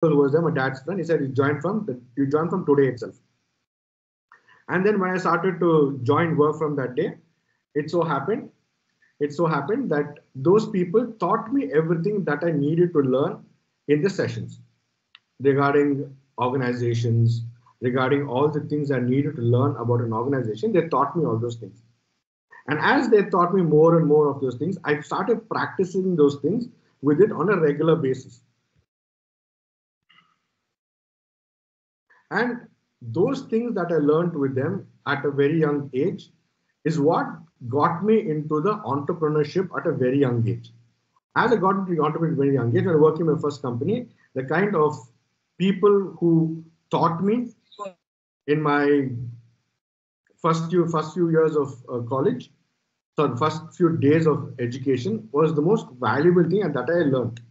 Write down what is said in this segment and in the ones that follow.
who was there, my dad's friend. He said, you join from today itself. And then when I started to join work from that day, it so happened, that those people taught me everything that I needed to learn in the sessions regarding organizations, regarding all the things I needed to learn about an organization. They taught me all those things. And as they taught me more and more of those things, I started practicing those things with it on a regular basis. And those things that I learned with them at a very young age is what got me into the entrepreneurship at a very young age. As I got into the entrepreneurship at a very young age, when I worked in my first company, the kind of people who taught me in my first few years of college, so the first few days of education, was the most valuable thing and that I learned.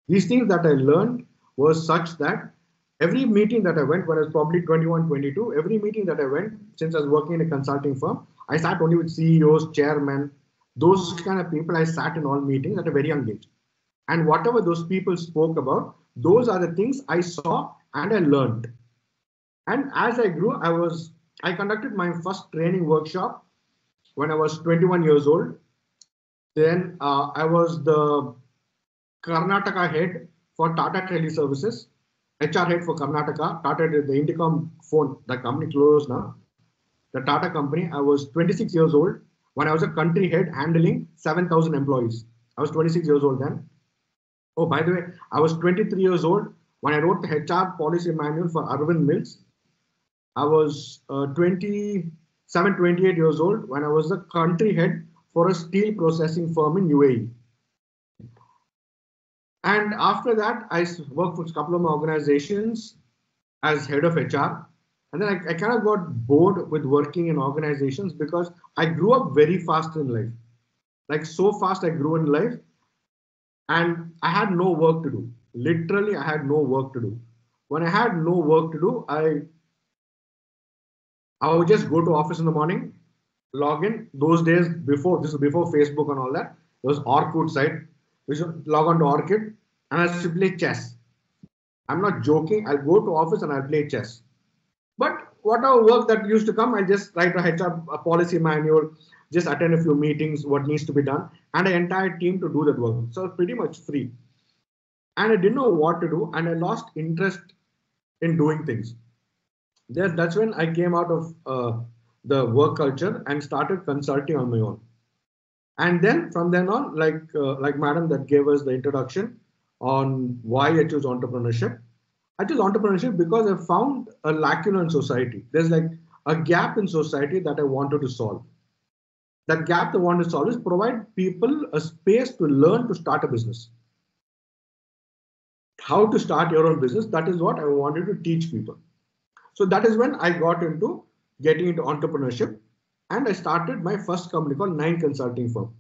These things that I learned was such that every meeting that I went, when I was probably 21, 22, every meeting that I went, since I was working in a consulting firm, I sat only with CEOs, chairmen, those kind of people. I sat in all meetings at a very young age. And whatever those people spoke about, those are the things I saw and I learned. And as I grew, I conducted my first training workshop when I was 21 years old. Then I was the Karnataka head for Tata Teleservices, HR head for Karnataka. Tata, the Indicom phone, the company closed now. The Tata company, I was 26 years old when I was a country head handling 7,000 employees. I was 26 years old then. Oh, by the way, I was 23 years old when I wrote the HR policy manual for Arvind Mills. I was 27, 28 years old when I was the country head for a steel processing firm in UAE. And after that, I worked for a couple of organizations as head of HR. And then I kind of got bored with working in organizations because I grew up very fast in life. Like so fast I grew in life and I had no work to do. Literally, I had no work to do. When I had no work to do, I would just go to office in the morning, log in. Those days before, this was before Facebook and all that, there was Orkut site. We should log on to Orkut and I should play chess. I'm not joking. I'll go to office and I'll play chess. But whatever work that used to come, I just write a HR policy manual, just attend a few meetings, what needs to be done, and an entire team to do that work. So pretty much free. And I didn't know what to do, and I lost interest in doing things. That's when I came out of the work culture and started consulting on my own. And then from then on, like Madam that gave us the introduction on why I chose entrepreneurship. I chose entrepreneurship because I found a lacuna in society. There's like a gap in society that I wanted to solve. That gap I want to solve is provide people a space to learn to start a business. How to start your own business, that is what I wanted to teach people. So that is when I got into getting into entrepreneurship and I started my first company called Nine Consulting Firm.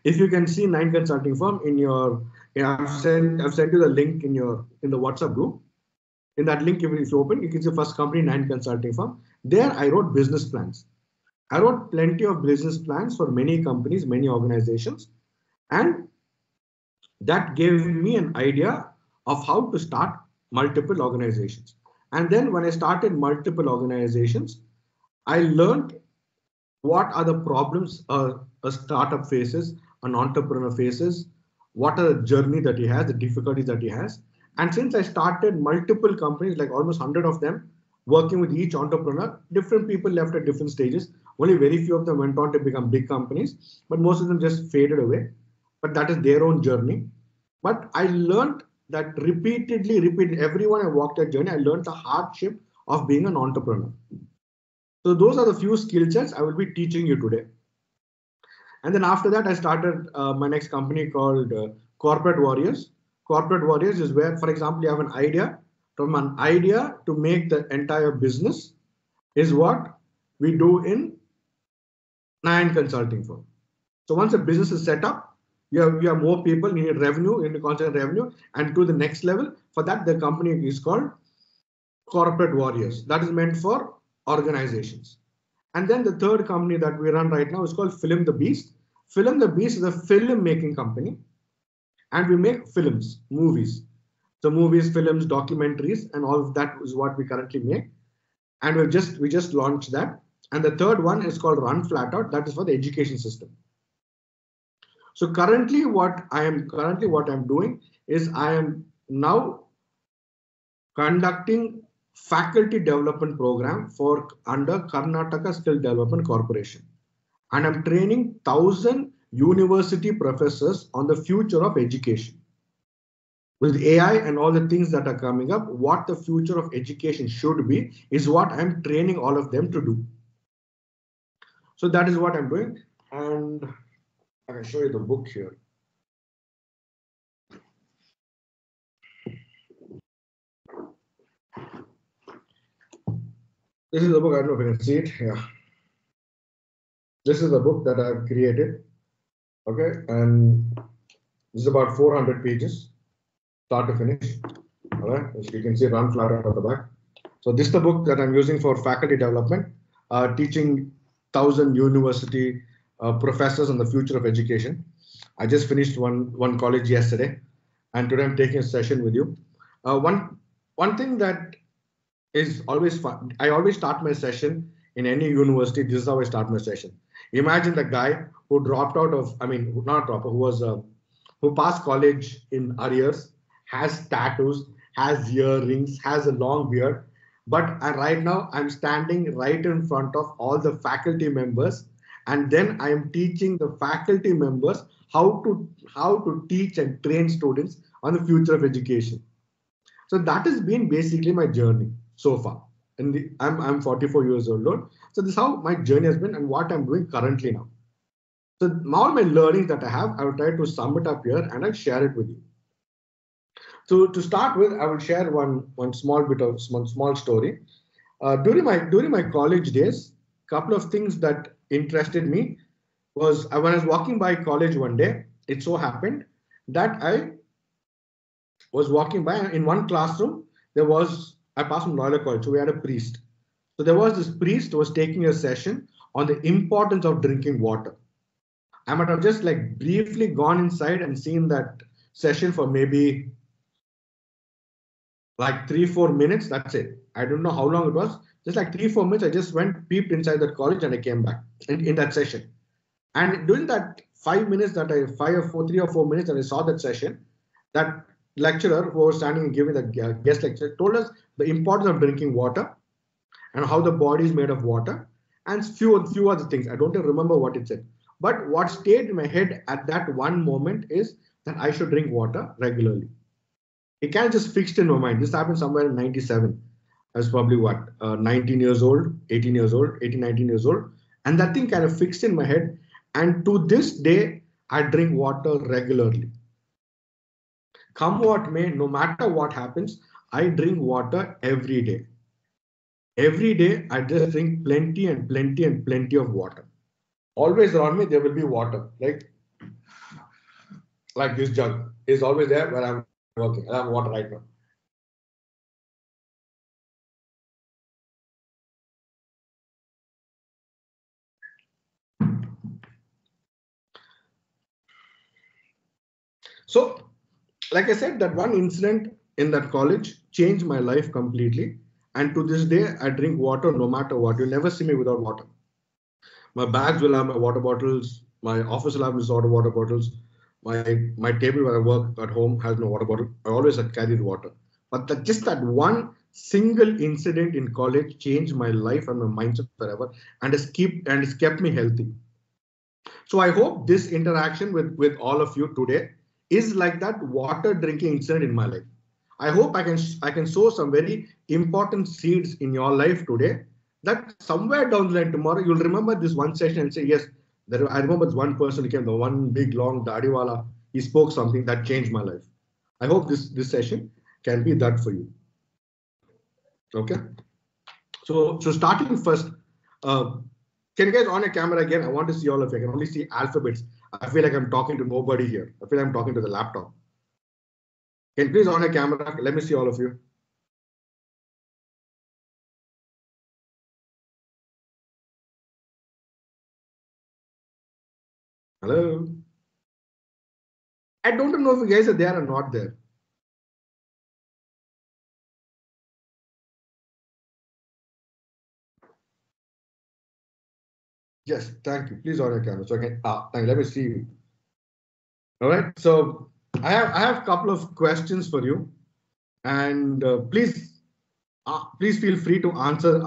If you can see Nine Consulting Firm in your, I've sent you the link in the WhatsApp group. In that link, if you open, you can see first company, Nine Consulting Firm. There I wrote business plans. I wrote plenty of business plans for many companies, many organizations, and that gave me an idea of how to start multiple organizations. And then when I started multiple organizations, I learned what are the problems a startup faces, an entrepreneur faces, what are the journey that he has, the difficulties that he has. And since I started multiple companies, like almost 100 of them, working with each entrepreneur, different people left at different stages. Only very few of them went on to become big companies, but most of them just faded away. But that is their own journey. But I learned that repeatedly, everyone I walked that journey, I learned the hardship of being an entrepreneur. So those are the few skill sets I will be teaching you today. And then after that, I started my next company called Corporate Warriors. Corporate Warriors is where, for example, you have an idea. From an idea to make the entire business is what we do in Nine Consulting Firm. So once a business is set up, you have more people, you need revenue, you need constant revenue, and to the next level. For that, the company is called Corporate Warriors. That is meant for organizations. And then the third company that we run right now is called Film the Beast. Film the Beast is a film making company, and we make films, movies. So movies, films, documentaries, and all of that is what we currently make. And we just launched that. And the third one is called Run Flat Out. That is for the education system. So currently what I'm doing is I am now conducting faculty development program for under Karnataka Skill Development Corporation. And I'm training 1,000 university professors on the future of education. With AI and all the things that are coming up, what the future of education should be is what I'm training all of them to do. So that is what I'm doing. And I can show you the book here. This is the book. I don't know if you can see it. Yeah. This is the book that I've created. Okay. And this is about 400 pages, start to finish. All right. As you can see, Run Flat Out at the back. So this is the book that I'm using for faculty development, teaching 1,000 university professors on the future of education. I just finished one college yesterday, and today I'm taking a session with you. One thing that is always fun. I always start my session in any university. This is how I start my session. Imagine the guy who dropped out of, I mean, not dropped, who passed college in arrears, has tattoos, has earrings, has a long beard. But right now I'm standing right in front of all the faculty members, and then I am teaching the faculty members how to teach and train students on the future of education. So that has been basically my journey so far. I'm 44 years old. So this is how my journey has been and what I'm doing currently now. So all my learnings that I have, I will try to sum it up here and I'll share it with you. So to start with, I will share one small bit of small story. During my college days, couple of things that interested me was when I was walking by college one day. It so happened that I was walking by in one classroom. I passed from Loyola College, so we had a priest. So there was this priest who was taking a session on the importance of drinking water. I might have just like briefly gone inside and seen that session for maybe like 3-4 minutes. That's it. I don't know how long it was. Just like 3-4 minutes, I just went, peeped inside that college, and I came back in that session. And during that 5 minutes, 3 or 4 minutes that I saw that session, that lecturer who was standing and giving the guest lecture told us the importance of drinking water and how the body is made of water and few other things. I don't even remember what it said. But what stayed in my head at that one moment is that I should drink water regularly. It kind of just fixed in my mind. This happened somewhere in 97. I was probably 19 years old, 18 years old, 18, 19 years old. And that thing kind of fixed in my head. And to this day, I drink water regularly. Come what may, no matter what happens, I drink water every day. Every day, I just drink plenty and plenty and plenty of water. Always around me, there will be water. Like this jug is always there where I'm working. I have water right now. So, like I said, that one incident in that college changed my life completely. And to this day, I drink water no matter what. You'll never see me without water. My bags will have my water bottles. My office will have my water bottles. My table where I work at home has no water bottle. I always carry the water. But just that one single incident in college changed my life and my mindset forever, and it's kept me healthy. So I hope this interaction with all of you today is like that water drinking incident in my life. I hope I can sow some very important seeds in your life today, that somewhere down the line tomorrow you'll remember this one session and say, yes, I remember this one person who came, the one big long dadiwala, he spoke something that changed my life. I hope this session can be that for you. Okay. So starting first, can you guys on your camera again? I want to see all of you. I can only see alphabets. I feel like I'm talking to nobody here. I feel like I'm talking to the laptop. Can you please on your camera? Let me see all of you. Hello. I don't know if you guys are there or not there. Yes, thank you. Please on your camera. So I can, thank you. Let me see you. All right. So I have a couple of questions for you, and please feel free to answer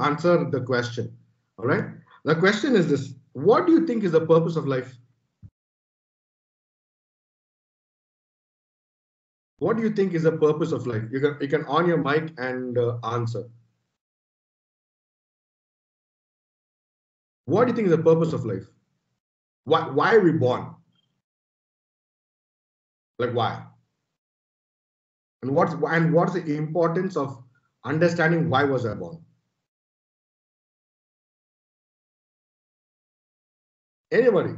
the question. All right. The question is this: what do you think is the purpose of life? What do you think is the purpose of life? You can on your mic and answer. What do you think is the purpose of life? Why are we born? Like why? And what's the importance of understanding why was I born? Anybody?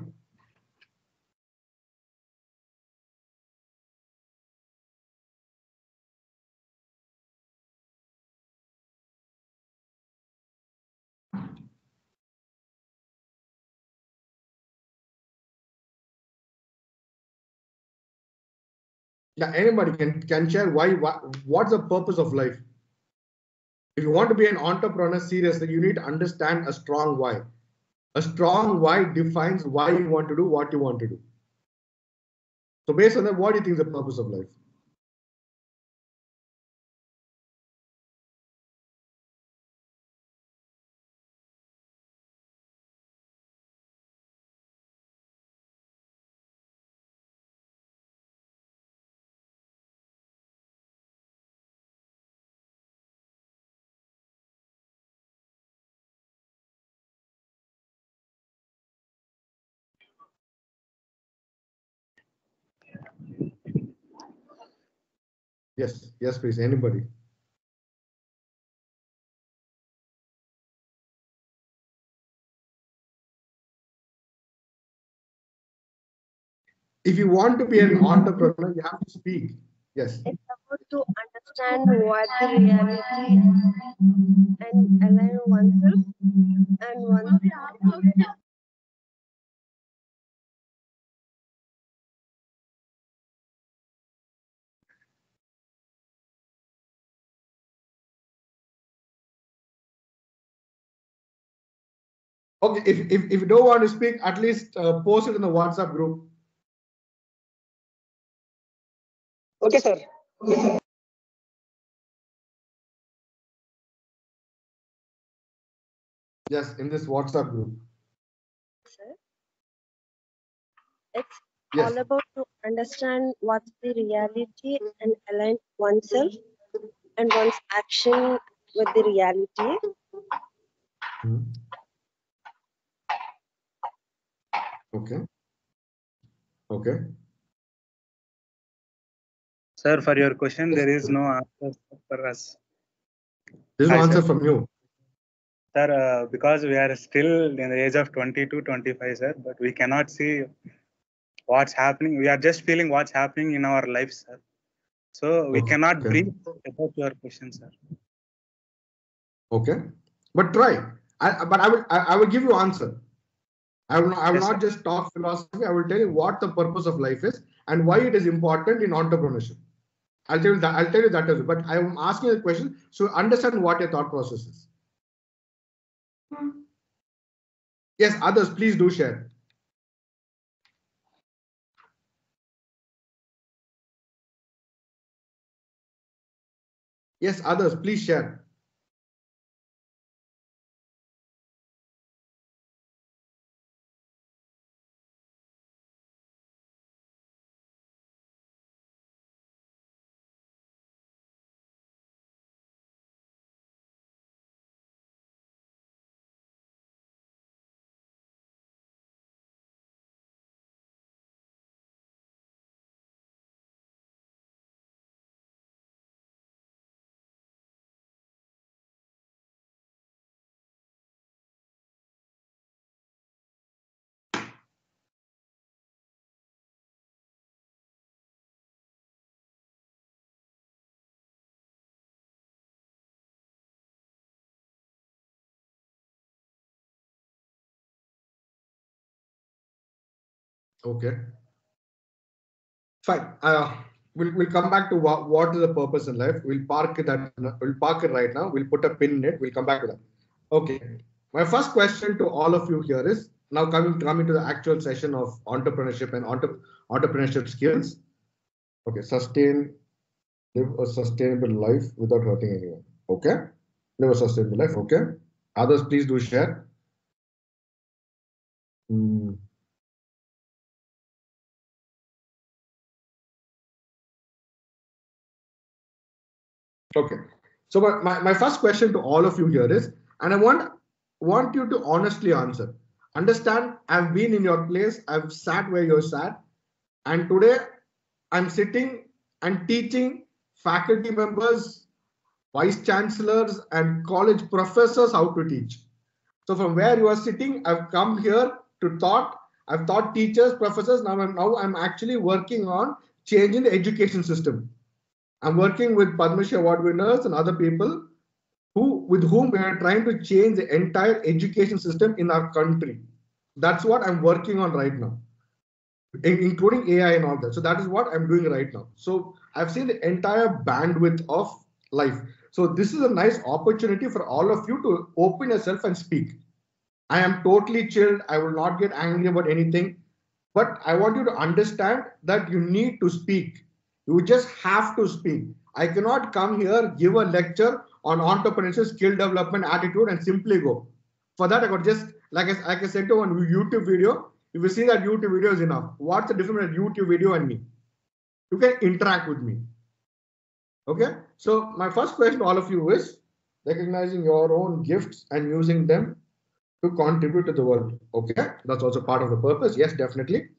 Yeah, anybody can share what's the purpose of life? If you want to be an entrepreneur seriously, you need to understand a strong why. A strong why defines why you want to do what you want to do. So based on that, what do you think is the purpose of life? Yes, yes, please. Anybody? If you want to be an entrepreneur, you have to speak. Yes. It's about to understand what the reality and align oneself and one's. Okay. If you don't want to speak, at least post it in the WhatsApp group. Okay, sir. Yes, in this WhatsApp group. It's Yes. all about to understand what's the reality and align oneself and one's action with the reality. Hmm. Okay. Okay. Sir, for your question, there is no answer for us. There's no Hi, answer sir. from you. Sir, because we are still in the age of 20 to 25, sir, but we cannot see what's happening. We are just feeling what's happening in our lives, sir. So we cannot Okay. brief about your question, sir. Okay. But try. But I will give you answer. I will Yes, sir. not just talk philosophy. I will tell you what the purpose of life is and why it is important in entrepreneurship. I'll tell you that as well. But I am asking a question so understand what your thought process is. Yes, others, please do share. Yes, others, please share. Okay. Fine. We'll come back to what is the purpose in life. We'll park it right now. We'll put a pin in it. We'll come back to that. Okay. My first question to all of you here is now coming to the actual session of entrepreneurship and entrepreneurship skills. Okay, live a sustainable life without hurting anyone. Okay, live a sustainable life. Okay, others please do share. Okay, so my first question to all of you here is, and I want you to honestly answer. Understand, I've been in your place, I've sat where you're sat, and today I'm sitting and teaching faculty members, vice chancellors, and college professors how to teach. So from where you are sitting, I've come here to I've taught teachers, professors. Now I'm actually working on changing the education system. I'm working with Padma Shri Award winners and other people with whom we are trying to change the entire education system in our country. That's what I'm working on right now, including AI and all that. So that is what I'm doing right now. So I've seen the entire bandwidth of life. So this is a nice opportunity for all of you to open yourself and speak. I am totally chilled. I will not get angry about anything. But I want you to understand that you need to speak. You just have to speak. I cannot come here, give a lecture on entrepreneurship, skill development, attitude, and simply go. For that, I got just, like I said to one YouTube video, if you see that YouTube video is enough. What's the difference between YouTube video and me? You can interact with me. Okay? So my first question to all of you is recognizing your own gifts and using them to contribute to the world. Okay, that's also part of the purpose. Yes, definitely.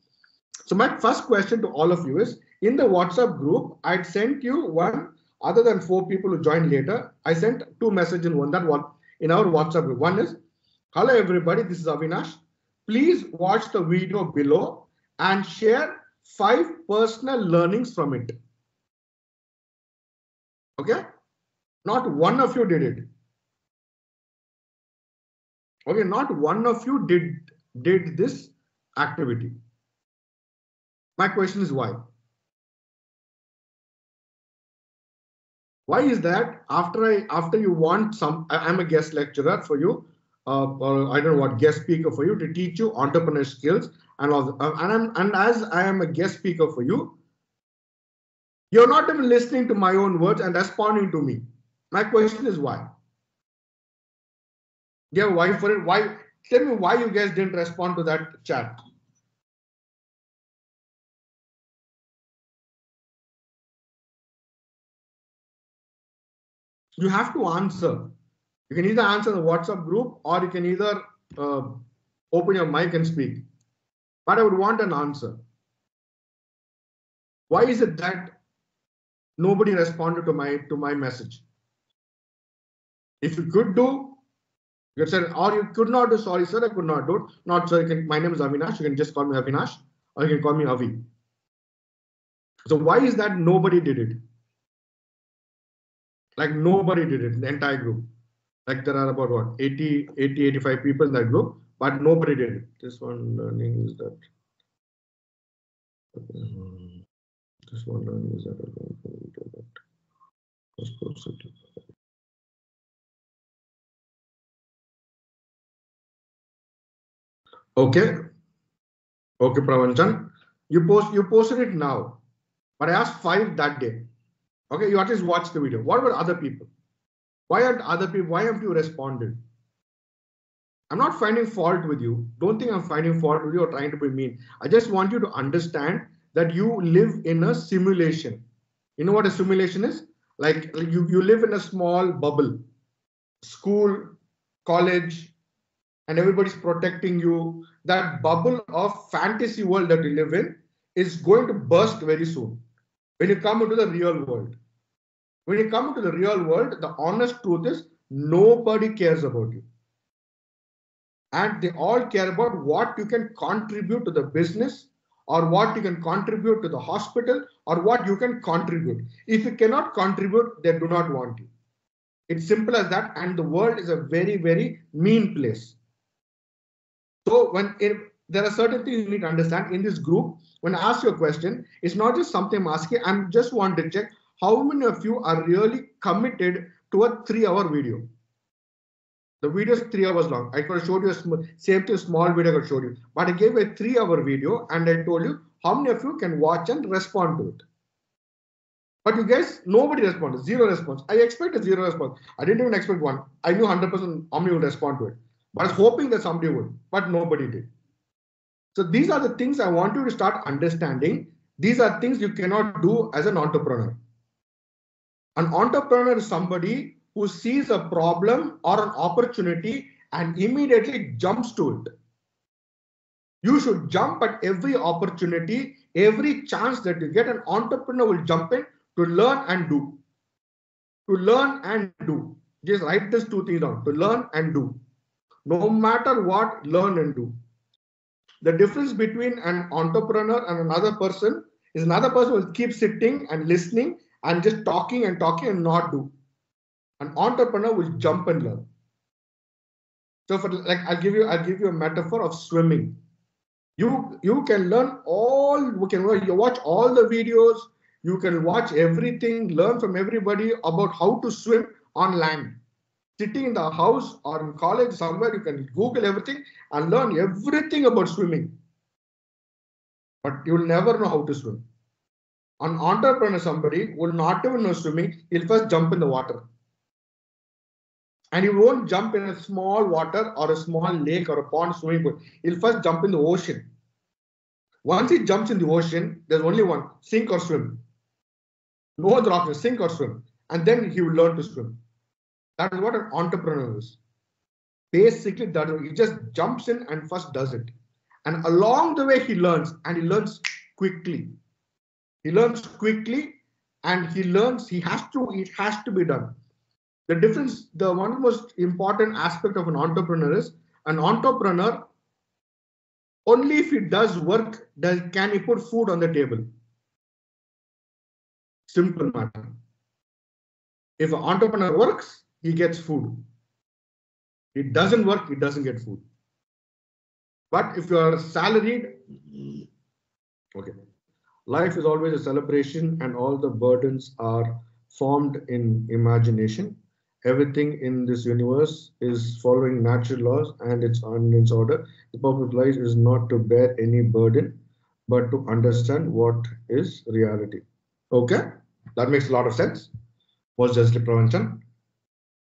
So my first question to all of you is, in the WhatsApp group, I'd sent you one, other than 4 people who joined later, I sent 2 messages in one, that one in our WhatsApp group. One is, hello everybody, this is Avinash. Please watch the video below and share 5 personal learnings from it. Okay, not one of you did it. Okay, not one of you did this activity. My question is why? Why is that after you want I'm a guest lecturer for you, or I don't know what, guest speaker for you to teach you entrepreneur skills and all, and as I am a guest speaker for you, you're not even listening to my own words and responding to me. My question is why? Yeah, why for it? Why? Tell me why you guys didn't respond to that chat. You have to answer. You can either answer the WhatsApp group or you can either open your mic and speak. But I would want an answer. Why is it that nobody responded to my message? If you could do, you said, or you could not do, sorry sir, I could not do it. Not sir, my name is Avinash, you can just call me Avinash, or you can call me Avi. So why is that nobody did it? Like nobody did it in the entire group. Like there are about what, 85 people in that group, but nobody did it. This one learning is that. This one learning is that. Okay. Okay, Pravanchan. You posted it now, but I asked 5 that day. Okay, you at least watched the video. What about other people? Why haven't you responded? I'm not finding fault with you. Don't think I'm finding fault with you or trying to be mean. I just want you to understand that you live in a simulation. You know what a simulation is? Like you live in a small bubble. School, college, and everybody's protecting you. That bubble of fantasy world that you live in is going to burst very soon when you come into the real world. When you come into the real world, the honest truth is nobody cares about you. And they all care about what you can contribute to the business or what you can contribute to the hospital or what you can contribute. If you cannot contribute, they do not want you. It's simple as that. And the world is a very, very mean place. So there are certain things you need to understand in this group. When I ask you a question, it's not just something I'm asking. I just want to check how many of you are really committed to a 3-hour video. The video is 3 hours long. I could have showed you same thing, small video I could have showed you. But I gave a 3-hour video and I told you how many of you can watch and respond to it. But you guys, nobody responded, zero response. I expected zero response. I didn't even expect one. I knew 100% how many would respond to it. But I was hoping that somebody would, but nobody did. So these are the things I want you to start understanding. These are things you cannot do as an entrepreneur. An entrepreneur is somebody who sees a problem or an opportunity and immediately jumps to it. You should jump at every opportunity, every chance that you get. An entrepreneur will jump in to learn and do. To learn and do. Just write these 2 things down. To learn and do. No matter what, learn and do. The difference between an entrepreneur and another person is another person will keep sitting and listening and just talking and not do. An entrepreneur will jump and learn. So for like I'll give you a metaphor of swimming. You can learn you watch all the videos, you can watch everything, learn from everybody about how to swim on land. Sitting in the house or in college somewhere, you can Google everything and learn everything about swimming. But you'll never know how to swim. An entrepreneur, somebody will not even know swimming, he'll first jump in the water. And he won't jump in a small water or a small lake or a pond swimming pool. He'll first jump in the ocean. Once he jumps in the ocean, there's only one, sink or swim. No other option, sink or swim. And then he will learn to swim. That is what an entrepreneur is. Basically, that he just jumps in and first does it. And along the way, he learns, and he learns quickly. He learns quickly and it has to be done. The difference, the one most important aspect of an entrepreneur is an entrepreneur, only if he does work, can he put food on the table. Simple matter. If an entrepreneur works, he gets food. If it doesn't work, he doesn't get food. But if you are salaried, okay. Life is always a celebration and all the burdens are formed in imagination. Everything in this universe is following natural laws and it's on its order. The purpose of life is not to bear any burden, but to understand what is reality. Okay, that makes a lot of sense. Was just a prevention.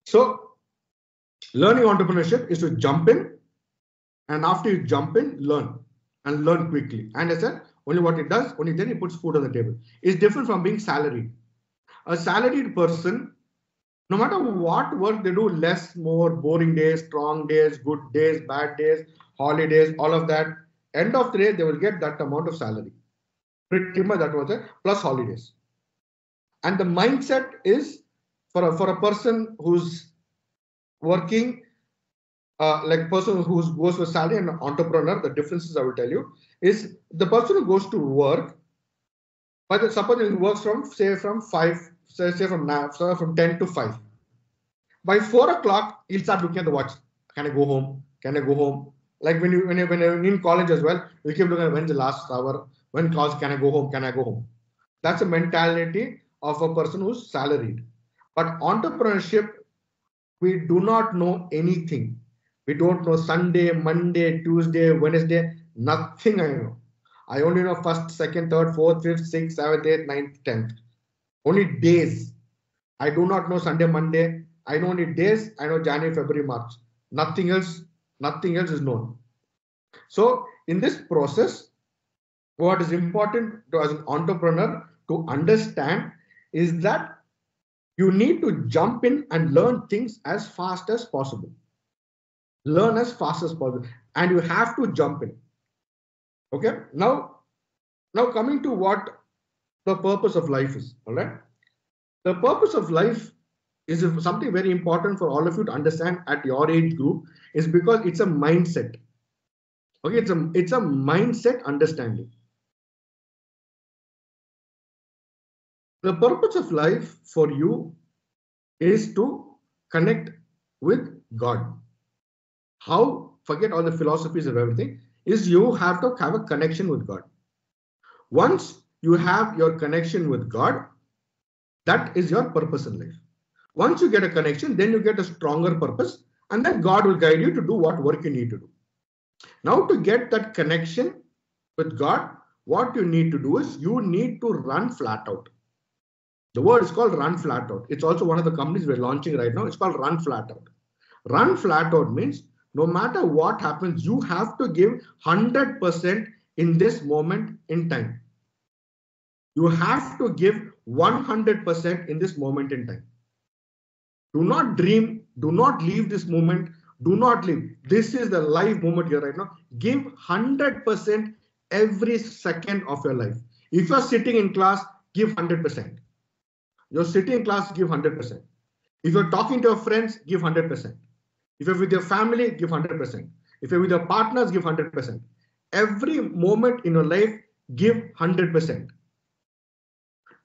So, learning entrepreneurship is to jump in, and after you jump in, learn and learn quickly. And I said, only what it does, only then it puts food on the table. It's different from being salaried. A salaried person, no matter what work they do, less, more, boring days, strong days, good days, bad days, holidays, all of that, end of the day, they will get that amount of salary. Pretty much that was it, plus holidays. And the mindset is for a person who's working, like person who goes for salary and an entrepreneur, the differences I will tell you is the person who goes to work, but suppose he works from 10 to 5. By 4 o'clock, he'll start looking at the watch. Can I go home? Can I go home? Like when you're in college as well, you keep looking at when's the last hour, when class, can I go home? Can I go home? That's a mentality of a person who's salaried. But entrepreneurship, we do not know anything. We don't know Sunday, Monday, Tuesday, Wednesday, nothing I know. I only know 1st, 2nd, 3rd, 4th, 5th, 6th, 7th, 8th, 9th, 10th. Only days. I do not know Sunday, Monday. I know only days. I know January, February, March. Nothing else is known. So in this process, what is important to as an entrepreneur to understand is that you need to jump in and learn things as fast as possible. Learn as fast as possible, and you have to jump in. Okay, now coming to what the purpose of life is. All right, the purpose of life is something very important for all of you to understand at your age group, is because it's a mindset. Okay, it's a mindset understanding. The purpose of life for you is to connect with God. How? Forget all the philosophies of everything. Is you have to have a connection with God. Once you have your connection with God, that is your purpose in life. Once you get a connection, then you get a stronger purpose, And then God will guide you to do what work you need to do. Now, to get that connection with God, what you need to do is you need to run flat out. The word is called run flat out. It's also one of the companies we're launching right now. It's called run flat out. Run flat out means no matter what happens, you have to give 100% in this moment in time. You have to give 100% in this moment in time. Do not dream. Do not leave this moment. Do not leave. This is the live moment here right now. Give 100% every second of your life. If you're sitting in class, give 100%. You're sitting in class, give 100%. If you're talking to your friends, give 100%. If you're with your family, give 100%. If you're with your partners, give 100%. Every moment in your life, give 100%.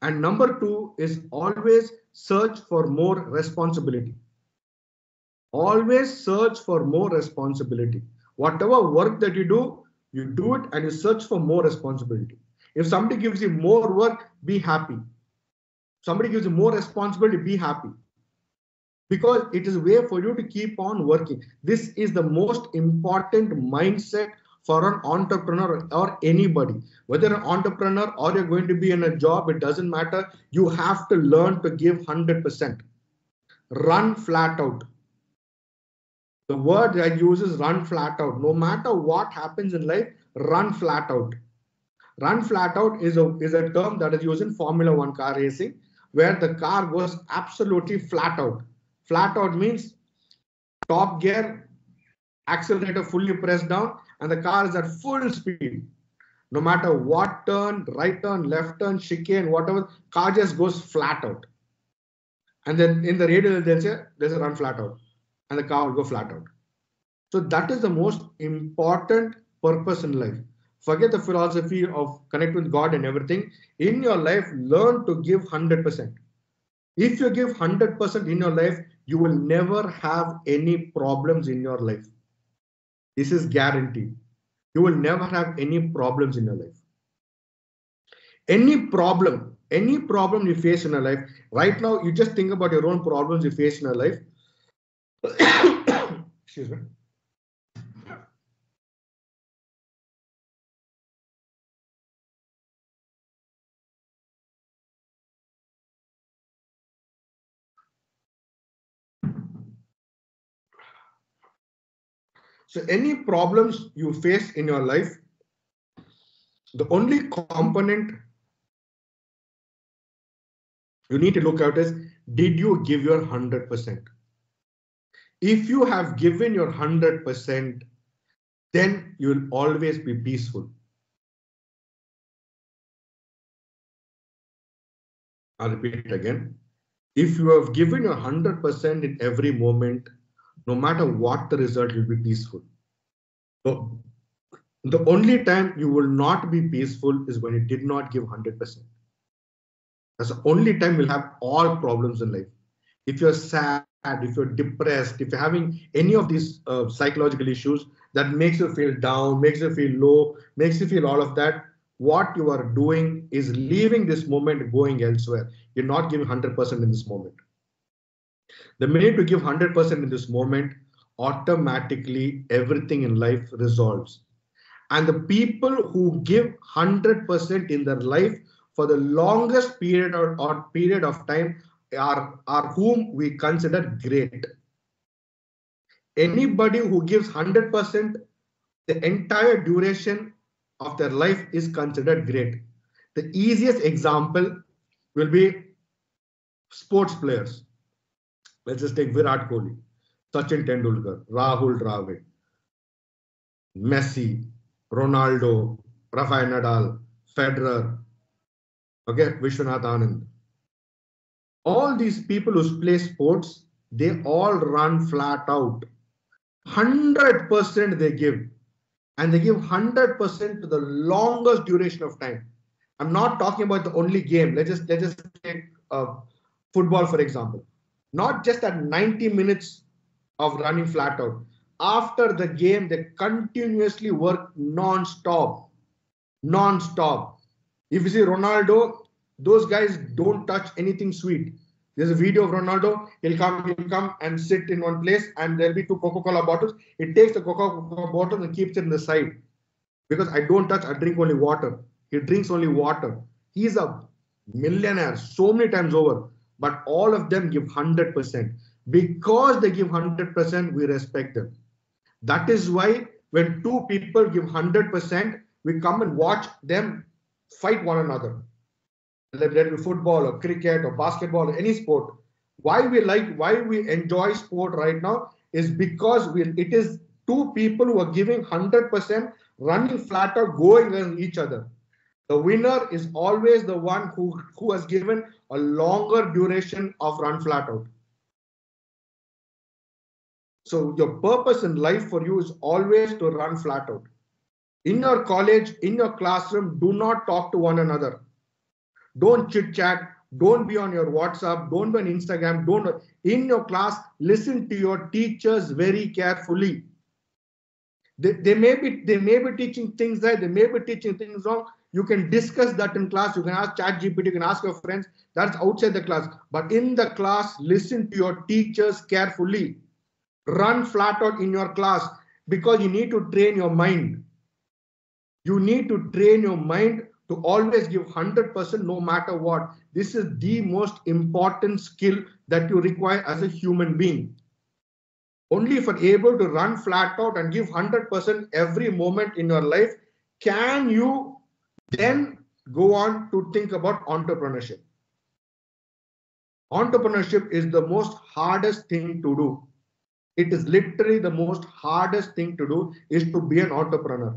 And number two is always search for more responsibility. Always search for more responsibility. Whatever work that you do it and you search for more responsibility. If somebody gives you more work, be happy. Somebody gives you more responsibility, be happy. Because it is a way for you to keep on working. This is the most important mindset for an entrepreneur or anybody. Whether an entrepreneur or you're going to be in a job, it doesn't matter. You have to learn to give 100%. Run flat out. The word I use is run flat out. No matter what happens in life, run flat out. Run flat out is a term that is used in Formula 1 car racing, where the car goes absolutely flat out. Flat out means top gear, accelerator fully pressed down, and the car is at full speed. No matter what turn, right turn, left turn, chicane, whatever, car just goes flat out. And then in the radio, they'll say, there's a run flat out, and the car will go flat out. So that is the most important purpose in life. Forget the philosophy of connect with God and everything. In your life, learn to give 100%. If you give 100% in your life, you will never have any problems in your life. This is guaranteed. You will never have any problems in your life. Any problem you face in your life, right now, you just think about your own problems you face in your life. Excuse me. So any problems you face in your life, the only component you need to look at is, did you give your 100%? If you have given your 100%, then you will always be peaceful. I'll repeat it again. If you have given your 100% in every moment, no matter what the result, you'll be peaceful. So the only time you will not be peaceful is when you did not give 100%. That's the only time you'll have all problems in life. If you're sad, if you're depressed, if you're having any of these psychological issues that makes you feel down, makes you feel low, makes you feel all of that, what you are doing is leaving this moment, going elsewhere. You're not giving 100% in this moment. The minute you give 100% in this moment, automatically everything in life resolves. And the people who give 100% in their life for the longest period or period of time are whom we consider great. Anybody who gives 100% the entire duration of their life is considered great. The easiest example will be sports players. Let's just take Virat Kohli, Sachin Tendulkar, Rahul Dravid, Messi, Ronaldo, Rafael Nadal, Federer, okay, Vishwanath Anand. All these people who play sports, they all run flat out. 100% they give. And they give 100% to the longest duration of time. I'm not talking about the only game. Let's just take football, for example. Not just at 90 minutes of running flat out. After the game, they continuously work non-stop. Non-stop. If you see Ronaldo, those guys don't touch anything sweet. There's a video of Ronaldo. He'll come and sit in one place, and there'll be two Coca-Cola bottles. He takes the Coca-Cola bottle and keeps it in the side. Because I don't touch, I drink only water. He drinks only water. He's a millionaire so many times over. But all of them give 100%. Because they give 100%, we respect them. That is why when two people give 100%, we come and watch them fight one another. Whether it be football or cricket or basketball or any sport. Why we enjoy sport right now is because it is two people who are giving 100%, running flat out, going against each other. The winner is always the one who has given a longer duration of run flat out. So your purpose in life for you is always to run flat out. In your college, in your classroom, do not talk to one another. Don't chit chat. Don't be on your WhatsApp. Don't be on Instagram. In your class, listen to your teachers very carefully. They may be teaching things right. They may be teaching things wrong. You can discuss that in class. You can ask ChatGPT. You can ask your friends. That's outside the class. But in the class, listen to your teachers carefully. Run flat out in your class because you need to train your mind. You need to train your mind to always give 100% no matter what. This is the most important skill that you require as a human being. Only if you're able to run flat out and give 100% every moment in your life, can you then go on to think about entrepreneurship. Entrepreneurship is the most hardest thing to do. It is literally the most hardest thing to do is to be an entrepreneur.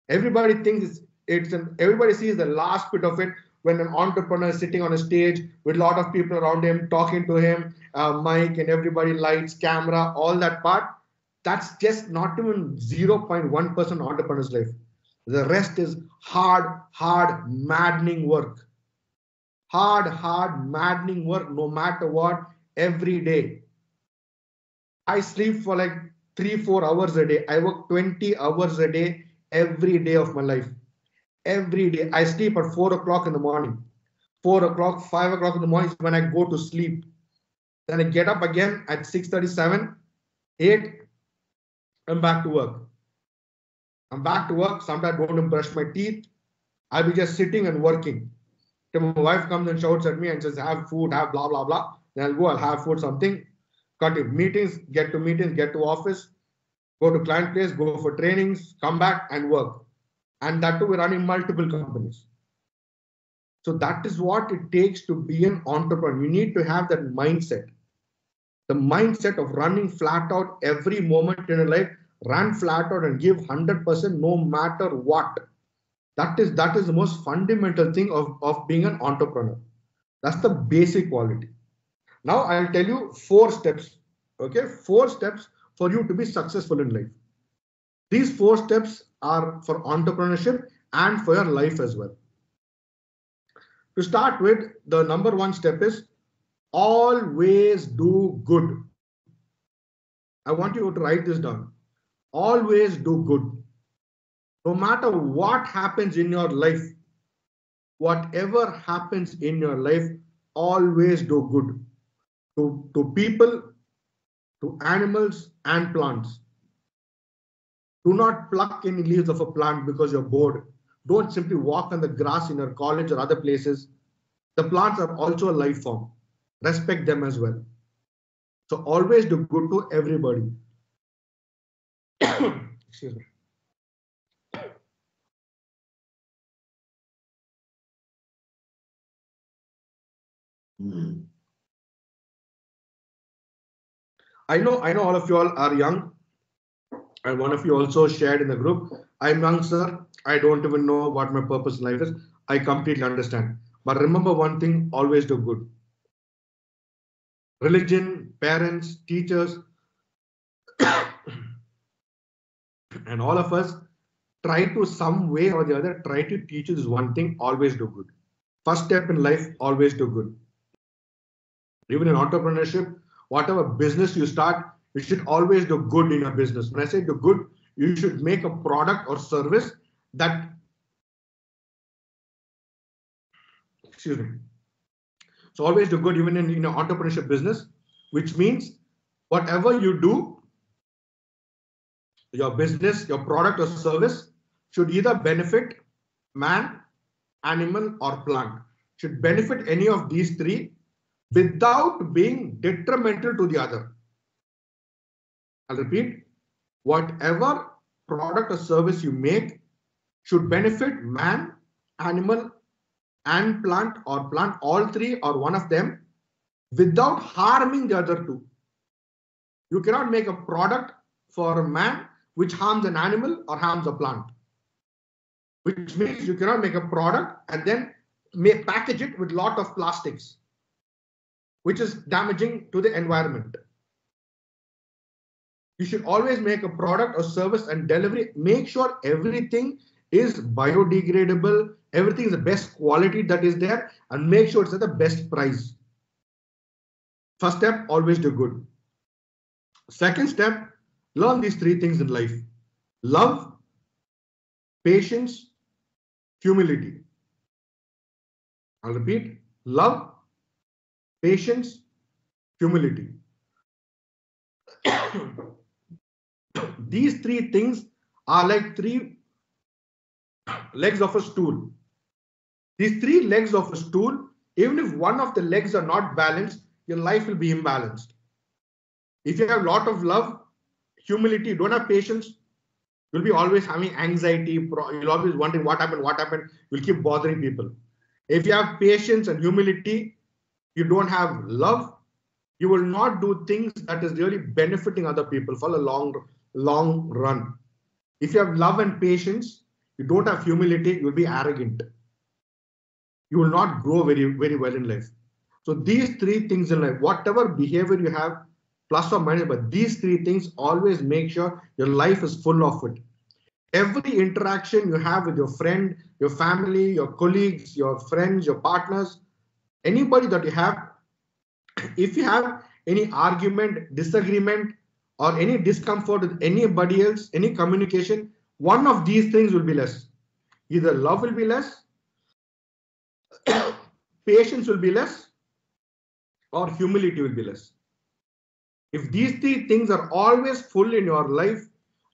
Everybody thinks everybody sees the last bit of it when an entrepreneur is sitting on a stage with a lot of people around him, talking to him, mic and everybody, lights, camera, all that part. That's just not even 0.1% entrepreneur's life. The rest is hard, maddening work. Hard, maddening work, no matter what, every day. I sleep for like 3-4 hours a day. I work 20 hours a day, every day of my life. Every day. I sleep at 4 o'clock in the morning. 4 o'clock, 5 o'clock in the morning is when I go to sleep. Then I get up again at 6:37, 8, I'm back to work. Sometimes I don't even brush my teeth. I'll be just sitting and working. Then my wife comes and shouts at me and says, have food, have blah, blah, blah. Then I'll go, I'll have food, something. Continue meetings, get to office, go to client place, go for trainings, come back and work. And that too, we're running multiple companies. So that is what it takes to be an entrepreneur. You need to have that mindset. The mindset of running flat out every moment in your life, run flat out and give 100% no matter what. That is the most fundamental thing of being an entrepreneur. That's the basic quality. Now I'll tell you 4 steps. Okay, 4 steps for you to be successful in life. These 4 steps are for entrepreneurship and for your life as well. To start with, the number 1 step is always do good. I want you to write this down. Always do good. No matter what happens in your life, whatever happens in your life, always do good. To people, to animals and plants. Do not pluck any leaves of a plant because you're bored. Don't simply walk on the grass in your college or other places. The plants are also a life form. Respect them as well. So always do good to everybody. Excuse me. I know all of you all are young. And one of you also shared in the group, I'm young, sir. I don't even know what my purpose in life is. I completely understand. But remember one thing, always do good. Religion, parents, teachers, and all of us try to some way or the other, try to teach you this one thing, always do good. First step in life, always do good. Even in entrepreneurship, whatever business you start, you should always do good in your business. When I say do good, you should make a product or service that, excuse me, So always do good even in an entrepreneurship business, which means whatever you do, your business, your product or service should either benefit man, animal or plant. Should benefit any of these three without being detrimental to the other. I'll repeat, whatever product or service you make should benefit man, animal and plant, or plant all three or one of them, without harming the other two. You cannot make a product for man which harms an animal or harms a plant. Which means you cannot make a product and then package it with a lot of plastics, which is damaging to the environment. You should always make a product or service and delivery. Make sure everything is biodegradable, everything is the best quality that is there, and make sure it's at the best price. First step, always do good. Second step, learn these three things in life: love, patience, humility. I'll repeat, love, patience, humility. These three things are like three legs of a stool. These three legs of a stool, even if one of the legs are not balanced, your life will be imbalanced. If you have a lot of love, humility, you don't have patience, you'll be always having anxiety, you'll always wondering what happened, you'll keep bothering people. If you have patience and humility, you don't have love, you will not do things that is really benefiting other people for a long run. If you have love and patience, you don't have humility, you'll be arrogant. You will not grow very well in life. So these three things in life, whatever behavior you have, plus or minus, but these three things, always make sure your life is full of it. Every interaction you have with your friend, your family, your colleagues, your friends, your partners, anybody that you have, if you have any argument, disagreement, or any discomfort with anybody else, any communication, one of these things will be less. Either love will be less, patience will be less, or humility will be less. If these three things are always full in your life,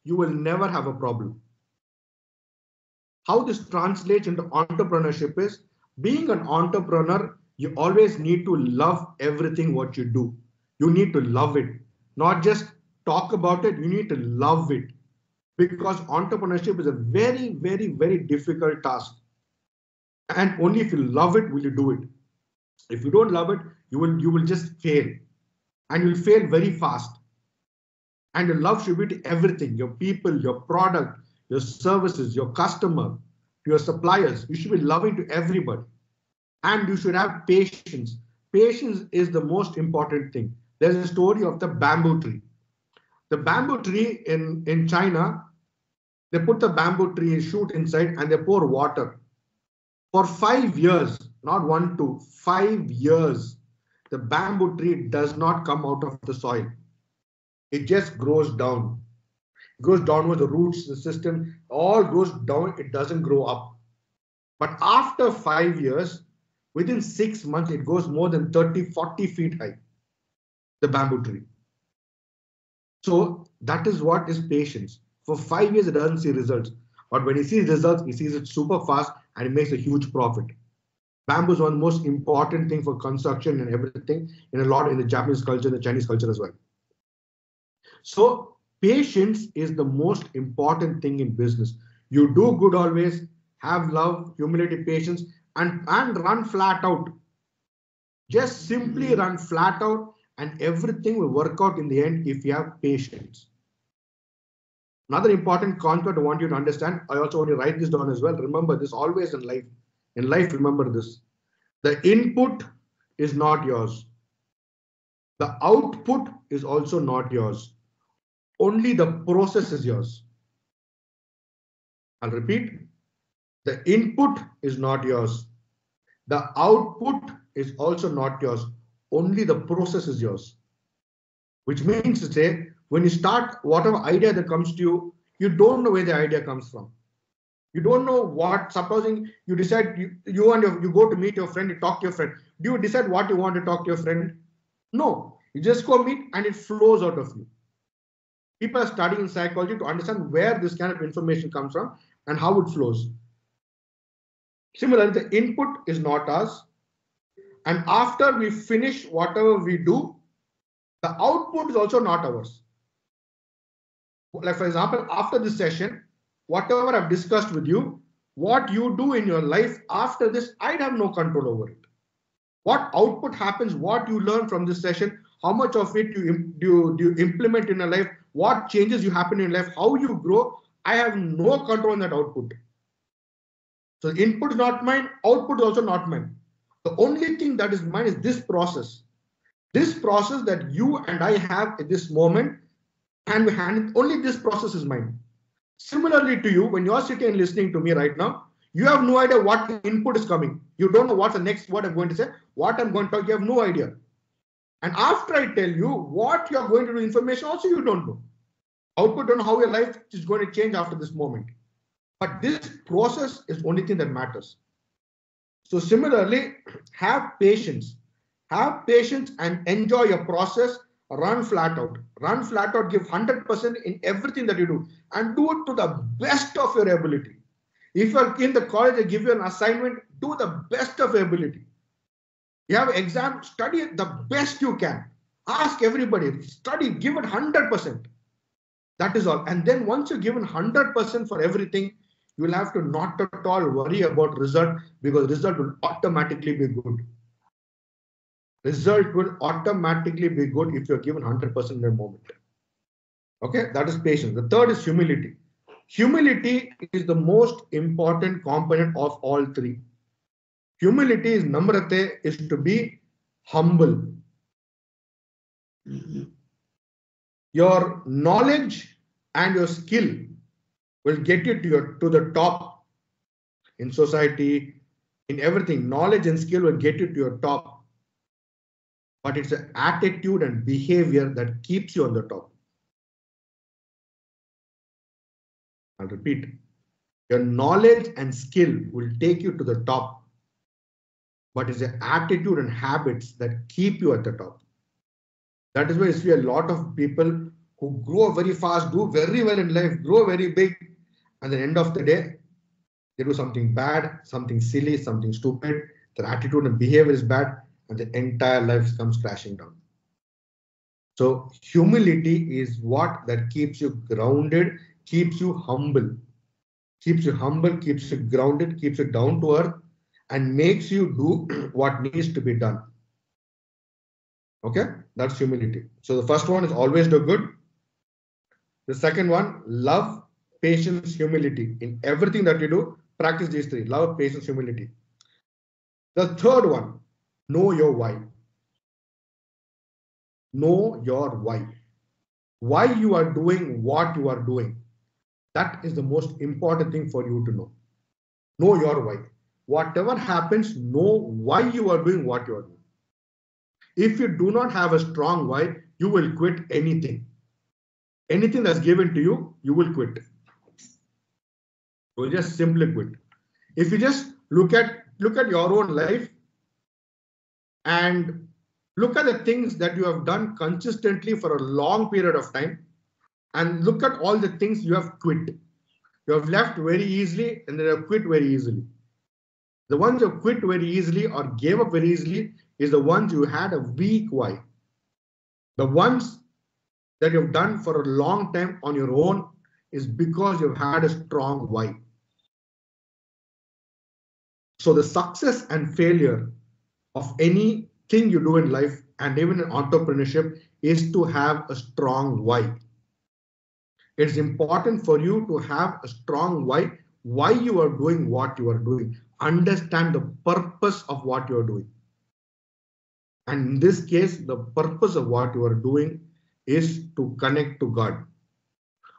you will never have a problem. How this translates into entrepreneurship is, being an entrepreneur, you always need to love everything what you do. You need to love it, not just talk about it. You need to love it, because entrepreneurship is a very difficult task. And only if you love it will you do it. If you don't love it, you will just fail, and you'll fail very fast. And your love should be to everything: your people, your product, your services, your customer, your suppliers. You should be loving to everybody. And you should have patience. Patience is the most important thing. There's a story of the bamboo tree. The bamboo tree in China, they put the bamboo tree shoot inside and they pour water. For 5 years, not 1, 2, 5 years, the bamboo tree does not come out of the soil. It just grows down. It goes down with the roots, the system, all goes down. It doesn't grow up. But after 5 years, within 6 months, it goes more than 30, 40 feet high, the bamboo tree. So that is what is patience. For 5 years, it doesn't see results. But when he sees results, he sees it super fast and it makes a huge profit. Bamboo is one of the most important thing for construction and everything in the Japanese culture, the Chinese culture as well. So patience is the most important thing in business. You do good always, have love, humility, patience, and run flat out. Just simply run flat out, and everything will work out in the end if you have patience. Another important concept I want you to understand, I also want you to write this down as well. Remember this always in life. In life, remember this. The input is not yours. The output is also not yours. Only the process is yours. I'll repeat. The input is not yours. The output is also not yours. Only the process is yours. Which means to say, when you start, whatever idea that comes to you, you don't know where the idea comes from. You don't know what, supposing you decide you go to meet your friend, you talk to your friend. Do you decide what you want to talk to your friend? No, you just go meet and it flows out of you. People are studying psychology to understand where this kind of information comes from and how it flows. Similarly, the input is not us. And after we finish whatever we do, the output is also not ours. Like, for example, after this session, whatever I've discussed with you, what you do in your life after this, I have no control over it. What output happens, what you learn from this session, how much of it do you implement in your life, what changes you happen in your life, how you grow, I have no control on that output. So the input is not mine, output is also not mine. The only thing that is mine is this process. This process that you and I have at this moment, and only this process is mine. Similarly to you, when you're sitting and listening to me right now, you have no idea what input is coming. You don't know what's the next word I'm going to say, what I'm going to talk, you have no idea. And after I tell you what you're going to do, information also you don't know. Output, don't know how your life is going to change after this moment. But this process is the only thing that matters. So similarly, have patience. Have patience and enjoy your process. Run flat out. Run flat out. Give 100% in everything that you do. And do it to the best of your ability. If you're in the college, they give you an assignment, do the best of your ability. You have exam, study the best you can. Ask everybody, study, give it 100%. That is all. And then once you've given 100% for everything, you will have to not at all worry about result, because result will automatically be good. Result will automatically be good if you're given 100% in a moment. Okay, that is patience. The third is humility. Humility is the most important component of all three. Humility is namrate, is to be humble. Your knowledge and your skill will get you to the top in society, in everything. Knowledge and skill will get you to your top. But it's an attitude and behavior that keeps you on the top. I'll repeat. Your knowledge and skill will take you to the top. But it's the attitude and habits that keep you at the top. That is why you see a lot of people who grow very fast, do very well in life, grow very big, and at the end of the day, they do something bad, something silly, something stupid. Their attitude and behavior is bad, and the entire life comes crashing down. So humility is what that keeps you grounded, keeps you humble, keeps you grounded, keeps you down to earth, and makes you do what needs to be done. Okay, that's humility. So the first one is always do good. The second one, love, patience, humility. In everything that you do, practice these three: love, patience, humility. The third one, know your why. Know your why. Why you are doing what you are doing. That is the most important thing for you to know. Know your why. Whatever happens, know why you are doing what you are doing. If you do not have a strong why, you will quit anything. Anything that's given to you, you will quit. You will just simply quit. If you just look at your own life and look at the things that you have done consistently for a long period of time, and look at all the things you have quit. You have left very easily and then you have quit very easily. The ones you quit very easily or gave up very easily is the ones you had a weak why. The ones that you've done for a long time on your own is because you've had a strong why. So the success and failure of anything you do in life, and even in entrepreneurship, is to have a strong why. It's important for you to have a strong why you are doing what you are doing. Understand the purpose of what you are doing. And in this case, the purpose of what you are doing is to connect to God.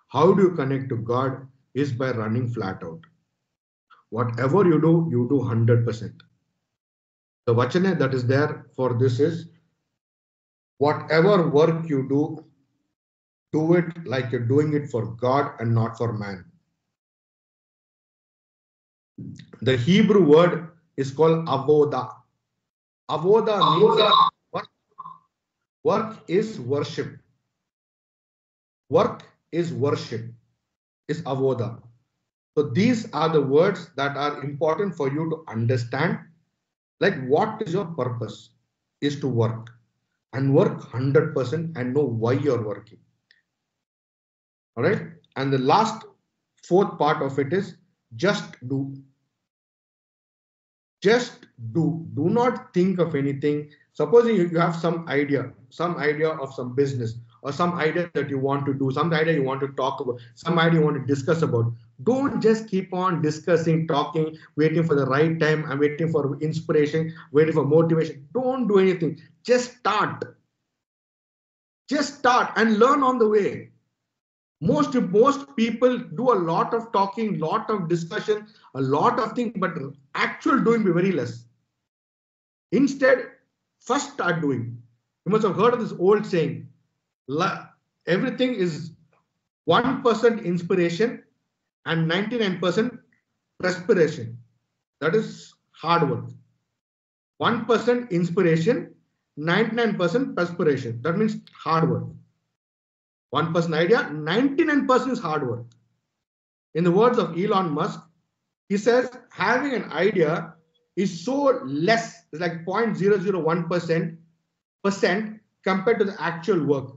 How do you connect to God? Is by running flat out. Whatever you do 100%. The vachana that is there for this is, whatever work you do it like you're doing it for God and not for man. The Hebrew word is called avoda. Avoda means work is worship. Work is worship, is avoda. So these are the words that are important for you to understand. Like, what is your purpose? Is to work and work 100% and know why you're working. All right. And the last fourth part of it is just do. Just do. Do not think of anything. Supposing you have some idea of some business, or some idea that you want to do, some idea you want to talk about, some idea you want to discuss about. Don't just keep on discussing, talking, waiting for the right time and waiting for inspiration, waiting for motivation. Don't do anything. Just start. Just start and learn on the way. Most people do a lot of talking, lot of discussion, a lot of things, but actual doing be very less. Instead, first start doing. You must have heard of this old saying, everything is 1% inspiration and 99% perspiration. That is hard work. 1% inspiration, 99% perspiration. That means hard work. 1% idea, 99% is hard work. In the words of Elon Musk, he says having an idea is so less, it's like 0.001% compared to the actual work.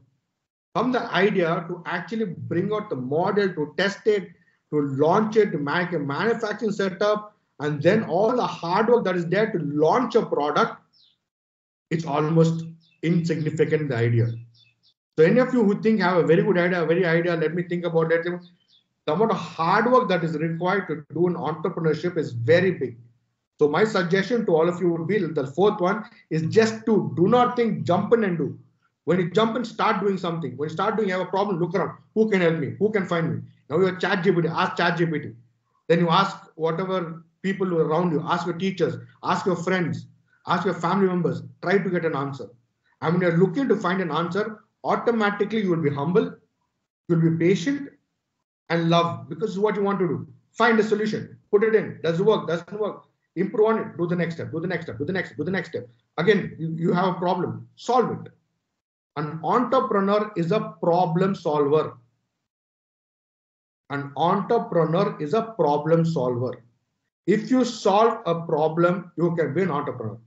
From the idea to actually bring out the model, to test it, to launch it, to make a manufacturing setup, and then all the hard work that is there to launch a product, it's almost insignificant, the idea. So any of you who think I have a very good idea, let me think about it. The amount of hard work that is required to do an entrepreneurship is very big. So my suggestion to all of you would be, the fourth one is just to do not think, jump in and do. When you jump in, start doing something. When you start doing, you have a problem, look around. Who can help me? Who can find me? Now you have ChatGPT, ask ChatGPT. Then you ask whatever people who are around you, ask your teachers, ask your friends, ask your family members, try to get an answer. And when you're looking to find an answer, automatically you will be humble, you will be patient and love, because it's what you want to do. Find a solution, put it in, does it work, doesn't work, improve on it, do the next step, do the next step, do the next step, do the next step. Again, you have a problem, solve it. An entrepreneur is a problem solver. An entrepreneur is a problem solver. If you solve a problem, you can be an entrepreneur.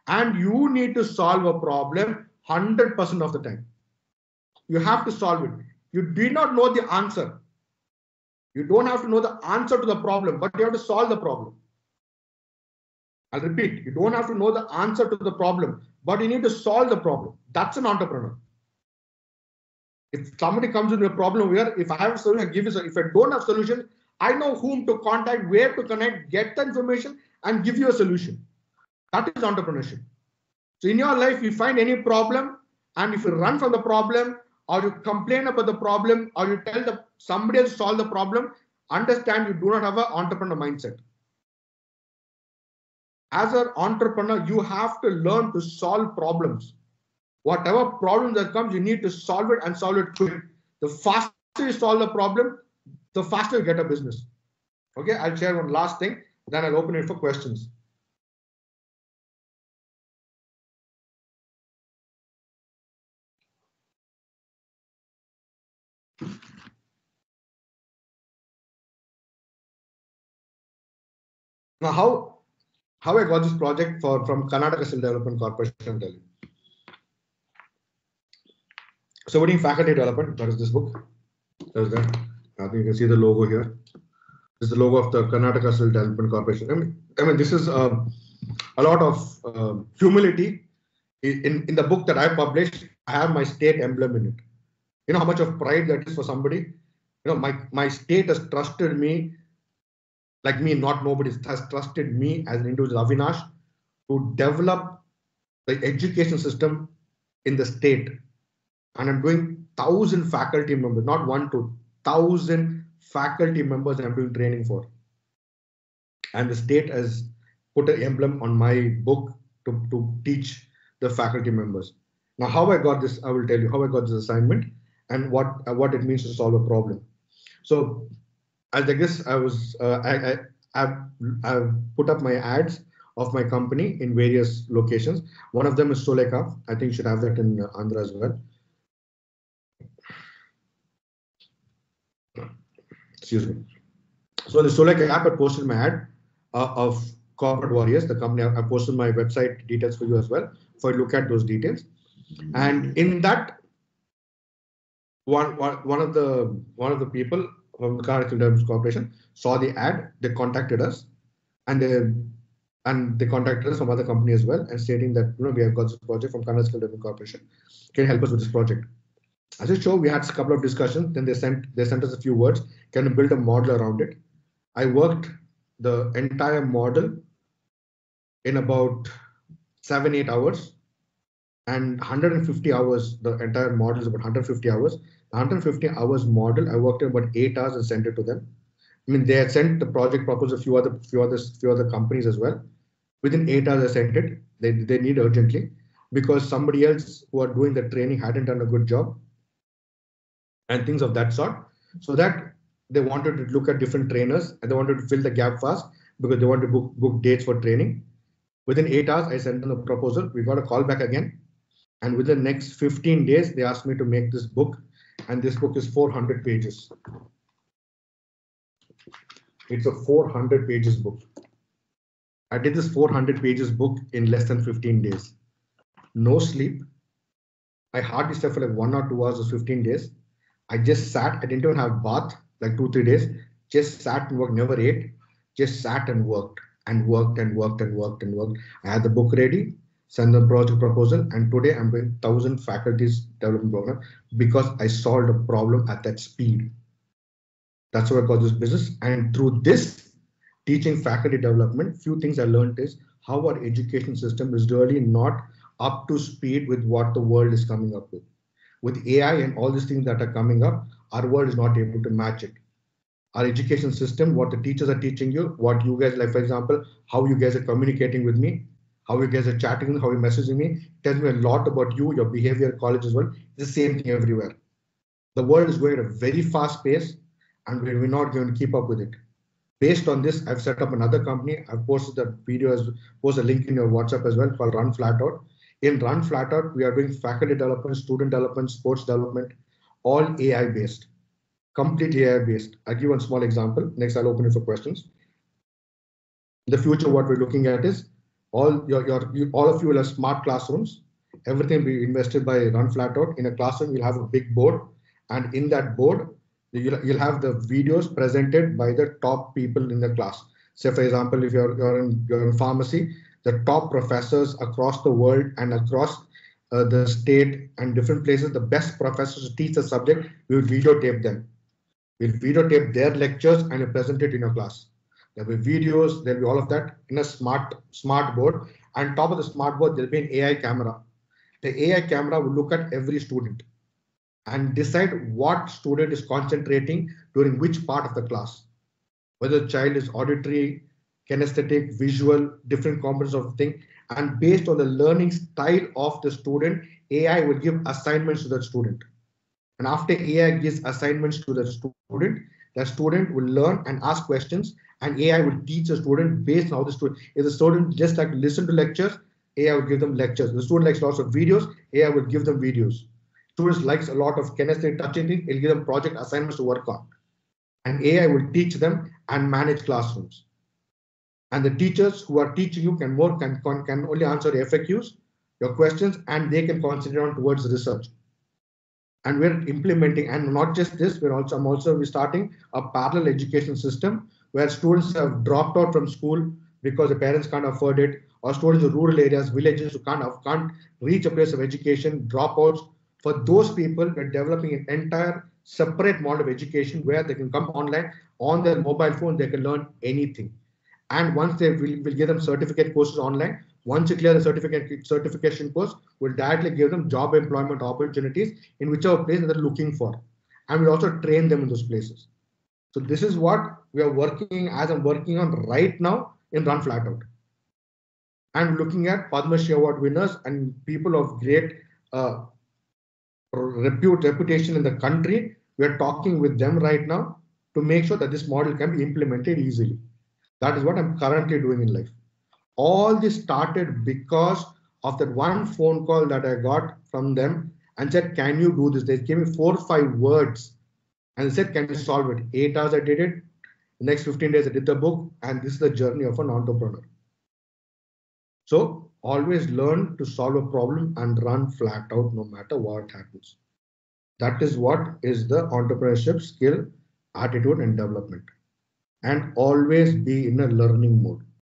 And you need to solve a problem 100% of the time. You have to solve it. You do not know the answer. You don't have to know the answer to the problem, but you have to solve the problem. I'll repeat, you don't have to know the answer to the problem, but you need to solve the problem. That's an entrepreneur. If somebody comes with a problem here, if I have a solution, I give you. If I don't have a solution, I know whom to contact, where to connect, get the information, and give you a solution. That is entrepreneurship. So in your life, you find any problem, and if you run from the problem, or you complain about the problem, or you tell somebody else to solve the problem, understand you do not have an entrepreneur mindset. As an entrepreneur, you have to learn to solve problems. Whatever problem that comes, you need to solve it and solve it quick. The faster you solve the problem, the faster you get a business. Okay, I'll share one last thing, then I'll open it for questions. Now, how I got this project from Karnataka Skill Development Corporation, I'll tell you. So, what is faculty development? That is this book. There's that. I think you can see the logo here. This is the logo of the Karnataka Skill Development Corporation. I mean, this is a lot of humility. In the book that I published, I have my state emblem in it. You know how much of pride that is for somebody? You know, my state has trusted me, like me, not nobody has trusted me as an individual, Avinash, to develop the education system in the state. And I'm doing 1,000 faculty members, not 1, 2, 1,000 faculty members I'm doing training for. And the state has put an emblem on my book to teach the faculty members. Now, how I got this, I will tell you how I got this assignment and what it means to solve a problem. So, as I guess I was, I've put up my ads of my company in various locations. One of them is Soleka. I think you should have that in Andhra as well. Excuse me. So in the Soleka app, I posted my ad of Corporate Warriors, the company. I posted my website details for you as well, for you to look at those details. And in that, one of the people from the Karnataka Development Corporation saw the ad. They contacted us, and they contacted us from other company as well, and stating that we have got this project from Karnataka Development Corporation. Can you help us with this project? As a show, we had a couple of discussions. Then they sent us a few words. Can you build a model around it? I worked the entire model in about 7-8 hours, and 150 hours. The entire model is about 150 hours. The 150 hours model, I worked in about 8 hours and sent it to them. I mean, they had sent the project proposal to a few other companies as well. Within 8 hours, I sent it. They need urgently, because somebody else who are doing the training hadn't done a good job, and things of that sort. So that they wanted to look at different trainers, and they wanted to fill the gap fast because they want to book dates for training. Within 8 hours, I sent them the proposal. We got a call back again. And within the next 15 days, they asked me to make this book. And this book is 400 pages. It's a 400 pages book. I did this 400 pages book in less than 15 days. No sleep. I hardly slept for like 1 or 2 hours or 15 days. I just sat. I didn't even have bath, like 2-3 days. Just sat and worked, never ate. Just sat and worked and worked and worked and worked and worked. I had the book ready, sent the project proposal, and today I'm doing 1,000 faculties development program because I solved a problem at that speed. That's how I got this business. And through this teaching faculty development, few things I learned is how our education system is really not up to speed with what the world is coming up with. With AI and all these things that are coming up, our world is not able to match it. Our education system, what the teachers are teaching you, what you guys, like for example, how you guys are communicating with me, how you guys are chatting, how you're messaging me, tells me a lot about you, your behavior, college as well. It's the same thing everywhere. The world is going at a very fast pace, and we're not going to keep up with it. Based on this, I've set up another company. I've posted the video, posted a link in your WhatsApp as well, called Run Flat Out. In Run Flat Out, we are doing faculty development, student development, sports development, all AI based. Complete AI based. I'll give one small example. Next, I'll open it for questions. In the future, what we're looking at is all of you will have smart classrooms. Everything will be invested by Run Flat Out. In a classroom, you'll have a big board, and in that board, you'll have the videos presented by the top people in the class. Say, for example, if you're in pharmacy, the top professors across the world and across the state and different places, the best professors to teach the subject, we will videotape them. We'll videotape their lectures and present it in your class. There'll be videos, there'll be all of that in a smart board. And top of the smart board, there'll be an AI camera. The AI camera will look at every student and decide what student is concentrating during which part of the class. Whether the child is auditory, kinesthetic, visual, different components of the thing. And based on the learning style of the student, AI will give assignments to the student. And after AI gives assignments to the student will learn and ask questions, and AI will teach the student based on how the student. If the student just like to listen to lectures, AI will give them lectures. If the student likes lots of videos, AI will give them videos. Students likes a lot of kinesthetic touching things, it'll give them project assignments to work on. And AI will teach them and manage classrooms. And the teachers who are teaching you can only answer FAQs, your questions, and they can concentrate on towards research. And we're implementing, and not just this, I'm also starting a parallel education system where students have dropped out from school because the parents can't afford it, or students in rural areas, villages who can't reach a place of education, dropouts. For those people, we're developing an entire separate model of education where they can come online on their mobile phone, they can learn anything. And once they will give them certificate courses online, once you clear the certification course, we'll directly give them job employment opportunities in whichever place they're looking for. And we'll also train them in those places. So this is what we are working as I'm working on right now in Run Flat Out. And looking at Padma Shri Award winners and people of great reputation in the country, we are talking with them right now to make sure that this model can be implemented easily. That is what I'm currently doing in life. all this started because of that one phone call that I got from them and said, can you do this? They gave me 4 or 5 words and they said, can you solve it? 8 hours I did it. The next 15 days I did the book, and this is the journey of an entrepreneur. So always learn to solve a problem and run flat out no matter what happens. That is what is the entrepreneurship skill, attitude, and development. And always be in a learning mode.